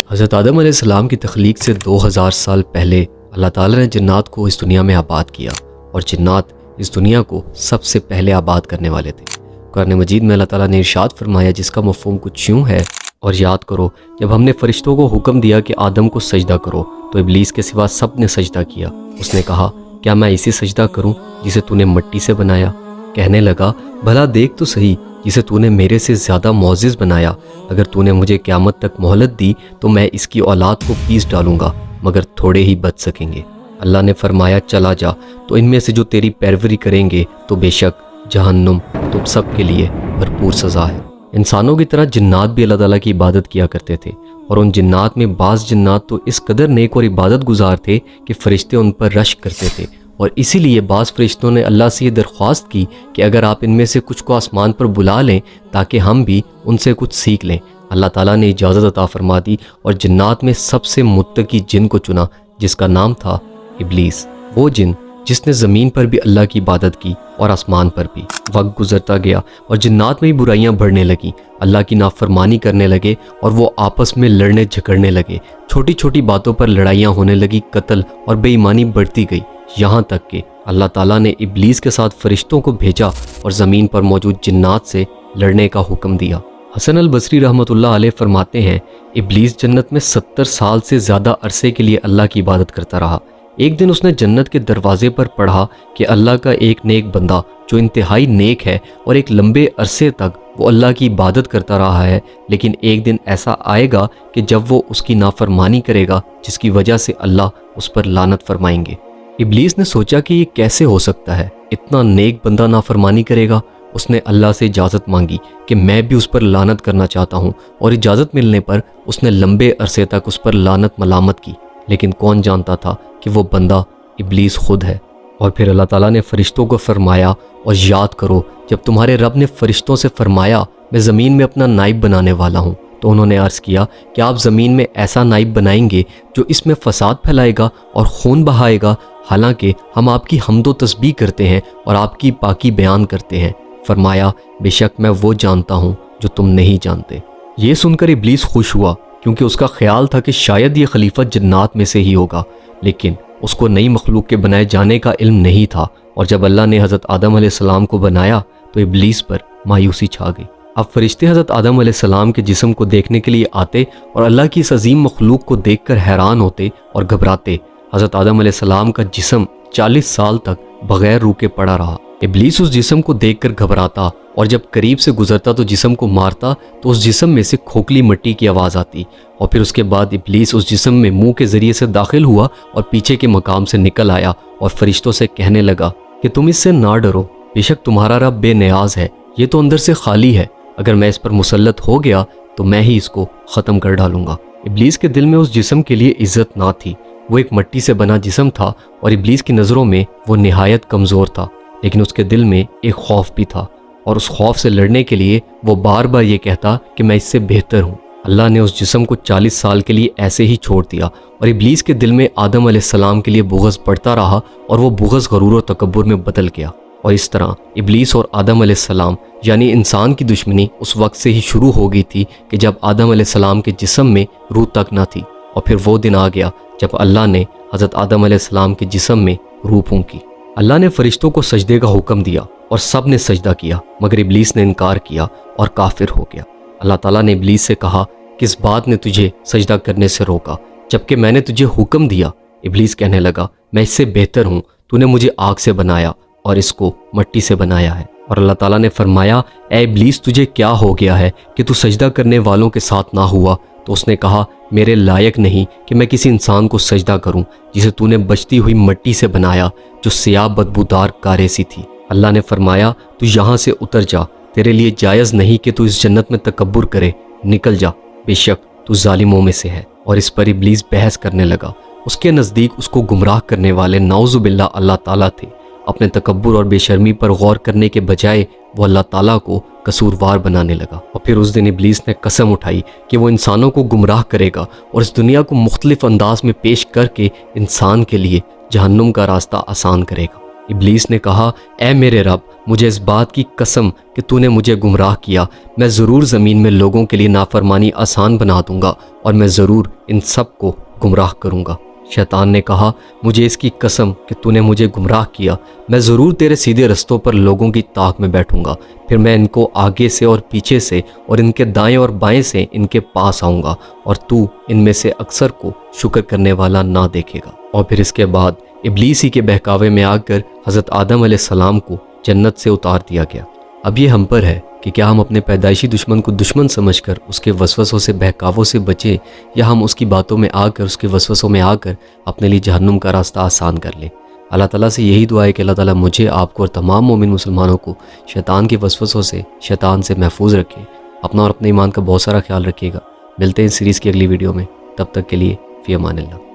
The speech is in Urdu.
حضرت آدم علیہ السلام کی تخلیق سے 2000 سال پہلے اللہ تعالیٰ نے جنات کو اس دنیا میں آباد کیا، اور جنات اس دنیا کو سب سے پہلے آباد کرنے والے تھے۔ قرآن مجید میں اللہ تعالیٰ نے ارشاد فرمایا، جس کا مفہوم کچھ یوں ہے، اور یاد کرو جب ہم نے فرشتوں کو حکم دیا کہ آدم کو سجدہ کرو تو ابلیس کے سوا سب نے سجدہ کیا۔ اس نے کہا، کیا میں اسی سجدہ کروں جسے تو نے مٹی سے بنایا؟ کہنے لگا، بھلا دیکھ تو صحیح، جسے تو نے میرے سے زیادہ معزز بنایا، اگر تو نے مجھے قیامت تک مہلت دی تو میں اس کی اولاد کو پیس ڈالوں گا، مگر تھوڑے ہی بچ سکیں گے۔ اللہ نے فرمایا، چلا جا، تو ان میں سے جو تیری پیروری کریں گے تو بے شک جہنم تم سب کے لیے بھرپور سزا ہے۔ انسانوں کی طرح جنات بھی اللہ تعالیٰ کی عبادت کیا کرتے تھے، اور ان جنات میں بعض جنات تو اس قدر نیک اور عبادت گزار تھے کہ فرشتے ان پر رشک کرتے تھے، اور اسی لیے بعض فرشتوں نے اللہ سے یہ درخواست کی کہ اگر آپ ان میں سے کچھ کو آسمان پر بلا لیں تاکہ ہم بھی ان سے کچھ سیکھ لیں۔ اللہ تعالیٰ نے اجازت عطا فرما دی، اور جنات میں سب سے متقی جن کو چنا، جس کا نام تھا ابلیس، وہ جن جس نے زمین پر بھی اللہ کی عبادت کی اور آسمان پر بھی۔ وقت گزرتا گیا اور جنات میں بھی برائیاں بڑھنے لگیں، اللہ کی نافرمانی کرنے لگے اور وہ آپس میں لڑنے جھگڑنے لگے، چھوٹی چھوٹی باتوں پر لڑائیاں ہونے لگی، قتل اور بے ایمانی بڑھتی گئی، یہاں تک کہ اللہ تعالیٰ نے ابلیس کے ساتھ فرشتوں کو بھیجا اور زمین پر موجود جنات سے لڑنے کا حکم دیا۔ حسن البصری رحمۃ اللہ علیہ فرماتے ہیں، ابلیس جنت میں 70 سال سے زیادہ عرصے کے لیے اللہ کی عبادت کرتا رہا۔ ایک دن اس نے جنت کے دروازے پر پڑھا کہ اللہ کا ایک نیک بندہ جو انتہائی نیک ہے اور ایک لمبے عرصے تک وہ اللہ کی عبادت کرتا رہا ہے، لیکن ایک دن ایسا آئے گا کہ جب وہ اس کی نافرمانی کرے گا، جس کی وجہ سے اللہ اس پر لعنت فرمائیں گے۔ ابلیس نے سوچا کہ یہ کیسے ہو سکتا ہے، اتنا نیک بندہ نافرمانی کرے گا۔ اس نے اللہ سے اجازت مانگی کہ میں بھی اس پر لعنت کرنا چاہتا ہوں، اور اجازت ملنے پر اس نے لمبے عرصے تک اس پر لعنت ملامت کی، لیکن کون جانتا تھا کہ وہ بندہ ابلیس خود ہے۔ اور پھر اللہ تعالیٰ نے فرشتوں کو فرمایا، اور یاد کرو جب تمہارے رب نے فرشتوں سے فرمایا میں زمین میں اپنا نائب بنانے والا ہوں، تو انہوں نے عرض کیا کہ آپ زمین میں ایسا نائب بنائیں گے جو اس میں فساد پھیلائے گا اور خون بہائے گا، حالانکہ ہم آپ کی حمد و تسبیح کرتے ہیں اور آپ کی پاکی بیان کرتے ہیں۔ فرمایا، بے شک میں وہ جانتا ہوں جو تم نہیں جانتے۔ یہ سن کر ابلیس خوش ہوا، کیونکہ اس کا خیال تھا کہ شاید یہ خلیفہ جنات میں سے ہی ہوگا، لیکن اس کو نئی مخلوق کے بنائے جانے کا علم نہیں تھا، اور جب اللہ نے حضرت آدم علیہ السلام کو بنایا تو ابلیس پر مایوسی چھا گئی۔ اب فرشتے حضرت آدم علیہ السلام کے جسم کو دیکھنے کے لیے آتے اور اللہ کی اس عظیم مخلوق کو دیکھ کر حیران ہوتے اور گھبراتے۔ حضرت آدم علیہ السلام کا جسم 40 سال تک بغیر روح کے پڑا رہا۔ ابلیس اس جسم کو دیکھ کر گھبراتا، اور جب قریب سے گزرتا تو جسم کو مارتا تو اس جسم میں سے کھوکھلی مٹی کی آواز آتی، اور پھر اس کے بعد ابلیس اس جسم میں منہ کے ذریعے سے داخل ہوا اور پیچھے کے مقام سے نکل آیا اور فرشتوں سے کہنے لگا کہ تم اس سے نہ ڈرو، بے شک تمہارا رب بے نیاز ہے، یہ تو اندر سے خالی ہے، اگر میں اس پر مسلط ہو گیا تو میں ہی اس کو ختم کر ڈالوں گا۔ ابلیس کے دل میں اس جسم کے لیے عزت نہ تھی، وہ ایک مٹی سے بنا جسم تھا، اور ابلیس کی نظروں میں وہ نہایت کمزور تھا، لیکن اس کے دل میں ایک خوف بھی تھا، اور اس خوف سے لڑنے کے لیے وہ بار بار یہ کہتا کہ میں اس سے بہتر ہوں۔ اللہ نے اس جسم کو 40 سال کے لیے ایسے ہی چھوڑ دیا، اور ابلیس کے دل میں آدم علیہ السلام کے لیے بغض بڑھتا رہا، اور وہ بغض غرور و تکبر میں بدل گیا۔ اور اس طرح ابلیس اور آدم علیہ السلام یعنی انسان کی دشمنی اس وقت سے ہی شروع ہو گئی تھی کہ جب آدم علیہ السلام کے جسم میں روح تک نہ تھی، اور پھر وہ دن آ گیا جب اللہ نے حضرت آدم علیہ السلام کے جسم میں روح پھونکی۔ اللہ نے فرشتوں کو سجدے کا حکم دیا اور سب نے سجدہ کیا، مگر ابلیس نے انکار کیا اور کافر ہو گیا۔ اللہ تعالیٰ نے ابلیس سے کہا، کس بات نے تجھے سجدہ کرنے سے روکا جبکہ میں نے تجھے حکم دیا؟ ابلیس کہنے لگا، میں اس سے بہتر ہوں، تو نے مجھے آگ سے بنایا اور اس کو مٹی سے بنایا ہے۔ اور اللہ تعالیٰ نے فرمایا، اے ابلیس تجھے کیا ہو گیا ہے کہ تو سجدہ کرنے والوں کے ساتھ نہ ہوا؟ تو اس نے کہا، میرے لائق نہیں کہ میں کسی انسان کو سجدہ کروں جسے تو نے بچتی ہوئی مٹی سے بنایا جو سیاہ بدبودار کارے سی تھی۔ اللہ نے فرمایا، تو یہاں سے اتر جا، تیرے لیے جائز نہیں کہ تو اس جنت میں تکبر کرے، نکل جا، بے شک تو ظالموں میں سے ہے۔ اور اس پر ابلیس بحث کرنے لگا۔ اس کے نزدیک اس کو گمراہ کرنے والے نعوذ باللہ اللہ تعالیٰ تھے۔ اپنے تکبر اور بے شرمی پر غور کرنے کے بجائے وہ اللہ تعالیٰ کو قصوروار بنانے لگا۔ اور پھر اس دن ابلیس نے قسم اٹھائی کہ وہ انسانوں کو گمراہ کرے گا اور اس دنیا کو مختلف انداز میں پیش کر کے انسان کے لیے جہنم کا راستہ آسان کرے گا۔ ابلیس نے کہا اے میرے رب مجھے اس بات کی قسم کہ تو نے مجھے گمراہ کیا، میں ضرور زمین میں لوگوں کے لیے نافرمانی آسان بنا دوں گا اور میں ضرور ان سب کو گمراہ کروں گا۔ شیطان نے کہا مجھے اس کی قسم کہ تو نے مجھے گمراہ کیا، میں ضرور تیرے سیدھے رستوں پر لوگوں کی طاق میں بیٹھوں گا، پھر میں ان کو آگے سے اور پیچھے سے اور ان کے دائیں اور بائیں سے ان کے پاس آؤں گا اور تو ان میں سے اکثر کو شکر کرنے والا نہ دیکھے گا۔ اور پھر اس کے بعد ابلیس ہی کے بہکاوے میں آ کر حضرت آدم علیہ السلام کو جنت سے اتار دیا گیا۔ اب یہ ہم پر ہے کہ کیا ہم اپنے پیدائشی دشمن کو دشمن سمجھ کر اس کے وسوسوں سے بہکاووں سے بچیں، یا ہم اس کی باتوں میں آ کر اس کے وسوسوں میں آ کر اپنے لیے جہنم کا راستہ آسان کر لیں۔ اللہ تعالیٰ سے یہی دعا ہے کہ اللہ تعالیٰ مجھے، آپ کو اور تمام مومن مسلمانوں کو شیطان کے وسوسوں سے، شیطان سے محفوظ رکھے۔ اپنا اور اپنے ایمان کا بہت سارا خیال رکھیے گا۔ ملتے ہیں اس سیریز کی اگلی ویڈیو میں، تب تک کے لیے فی امان اللہ۔